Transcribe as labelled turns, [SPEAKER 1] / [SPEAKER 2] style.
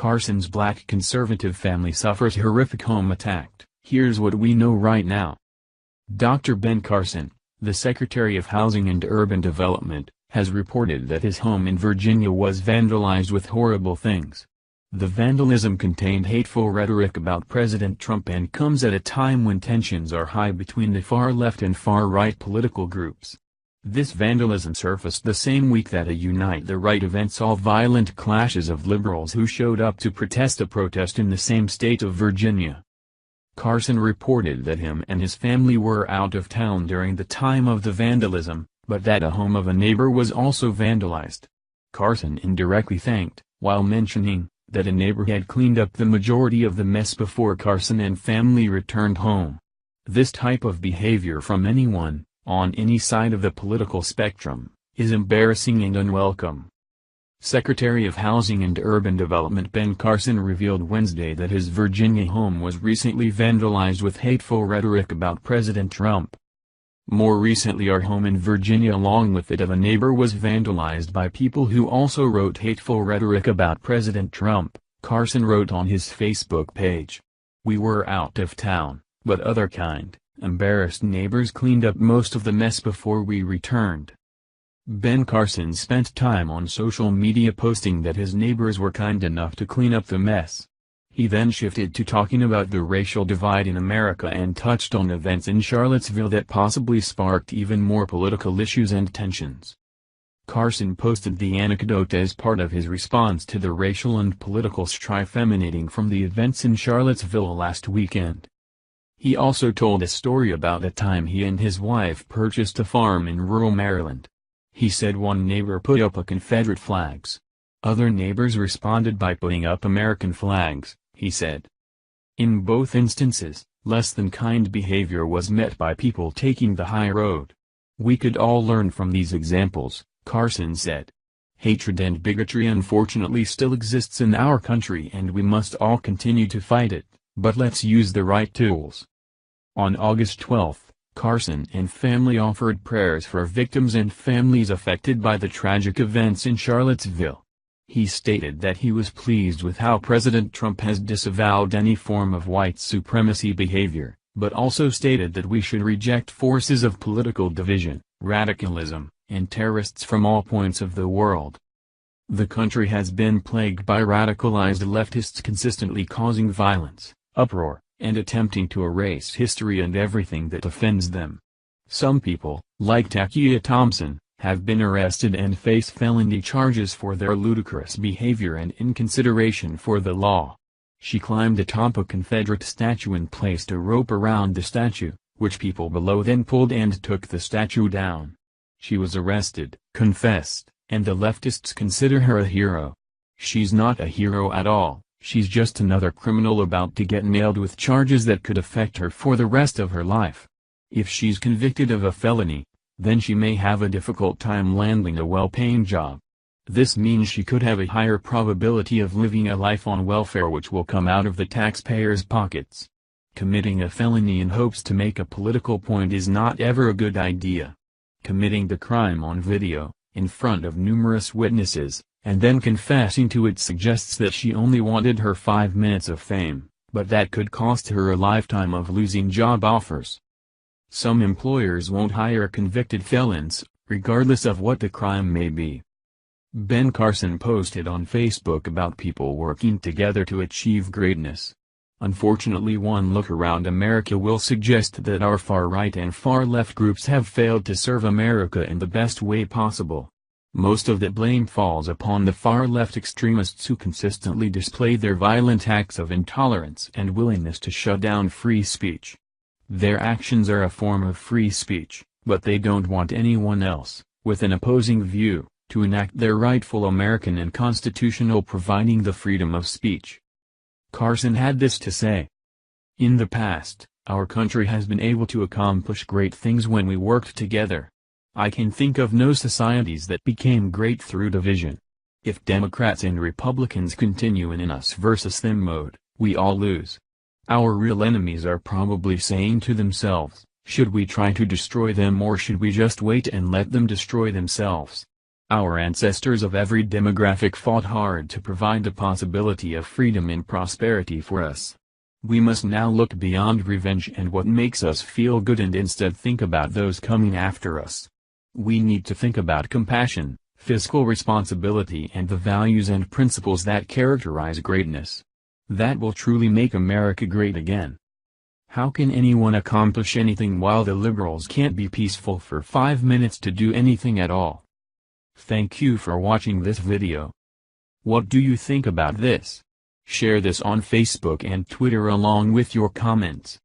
[SPEAKER 1] Carson's black conservative family suffers horrific home attack. Here's what we know right now. Dr. Ben Carson, the Secretary of Housing and Urban Development, has reported that his home in Virginia was vandalized with horrible things. The vandalism contained hateful rhetoric about President Trump and comes at a time when tensions are high between the far-left and far-right political groups. This vandalism surfaced the same week that a Unite the Right event saw violent clashes of liberals who showed up to protest a protest in the same state of Virginia. Carson reported that him and his family were out of town during the time of the vandalism, but that a home of a neighbor was also vandalized. Carson indirectly thanked, while mentioning, that a neighbor had cleaned up the majority of the mess before Carson and family returned home. This type of behavior from anyone, on any side of the political spectrum, is embarrassing and unwelcome. Secretary of Housing and Urban Development Ben Carson revealed Wednesday that his Virginia home was recently vandalized with hateful rhetoric about President Trump. More recently, our home in Virginia along with that of a neighbor was vandalized by people who also wrote hateful rhetoric about President Trump, Carson wrote on his Facebook page. We were out of town, but other kind, embarrassed neighbors cleaned up most of the mess before we returned. Ben Carson spent time on social media posting that his neighbors were kind enough to clean up the mess. He then shifted to talking about the racial divide in America and touched on events in Charlottesville that possibly sparked even more political issues and tensions. Carson posted the anecdote as part of his response to the racial and political strife emanating from the events in Charlottesville last weekend. He also told a story about a time he and his wife purchased a farm in rural Maryland. He said one neighbor put up Confederate flags. Other neighbors responded by putting up American flags, he said. In both instances, less than kind behavior was met by people taking the high road. We could all learn from these examples, Carson said. Hatred and bigotry unfortunately still exists in our country and we must all continue to fight it, but let's use the right tools. On August 12, Carson and family offered prayers for victims and families affected by the tragic events in Charlottesville. He stated that he was pleased with how President Trump has disavowed any form of white supremacy behavior, but also stated that we should reject forces of political division, radicalism, and terrorists from all points of the world. The country has been plagued by radicalized leftists consistently causing violence, uproar, and attempting to erase history and everything that offends them. Some people, like Takia Thompson, have been arrested and face felony charges for their ludicrous behavior and inconsideration for the law. She climbed atop a Confederate statue and placed a rope around the statue, which people below then pulled and took the statue down. She was arrested, confessed, and the leftists consider her a hero. She's not a hero at all. She's just another criminal about to get nailed with charges that could affect her for the rest of her life. If she's convicted of a felony, then she may have a difficult time landing a well-paying job. This means she could have a higher probability of living a life on welfare which will come out of the taxpayers' pockets. Committing a felony in hopes to make a political point is not ever a good idea. Committing the crime on video, in front of numerous witnesses, and then confessing to it suggests that she only wanted her 5 minutes of fame, but that could cost her a lifetime of losing job offers. Some employers won't hire convicted felons, regardless of what the crime may be. Ben Carson posted on Facebook about people working together to achieve greatness. Unfortunately, one look around America will suggest that our far-right and far-left groups have failed to serve America in the best way possible. Most of that blame falls upon the far-left extremists who consistently display their violent acts of intolerance and willingness to shut down free speech. Their actions are a form of free speech, but they don't want anyone else, with an opposing view, to enact their rightful American and constitutional providing the freedom of speech. Carson had this to say. In the past, our country has been able to accomplish great things when we worked together. I can think of no societies that became great through division. If Democrats and Republicans continue in an us versus them mode, we all lose. Our real enemies are probably saying to themselves, should we try to destroy them or should we just wait and let them destroy themselves? Our ancestors of every demographic fought hard to provide the possibility of freedom and prosperity for us. We must now look beyond revenge and what makes us feel good and instead think about those coming after us. We need to think about compassion, fiscal responsibility and the values and principles that characterize greatness. That will truly make America great again. How can anyone accomplish anything while the liberals can't be peaceful for 5 minutes to do anything at all? Thank you for watching this video. What do you think about this? Share this on Facebook and Twitter along with your comments.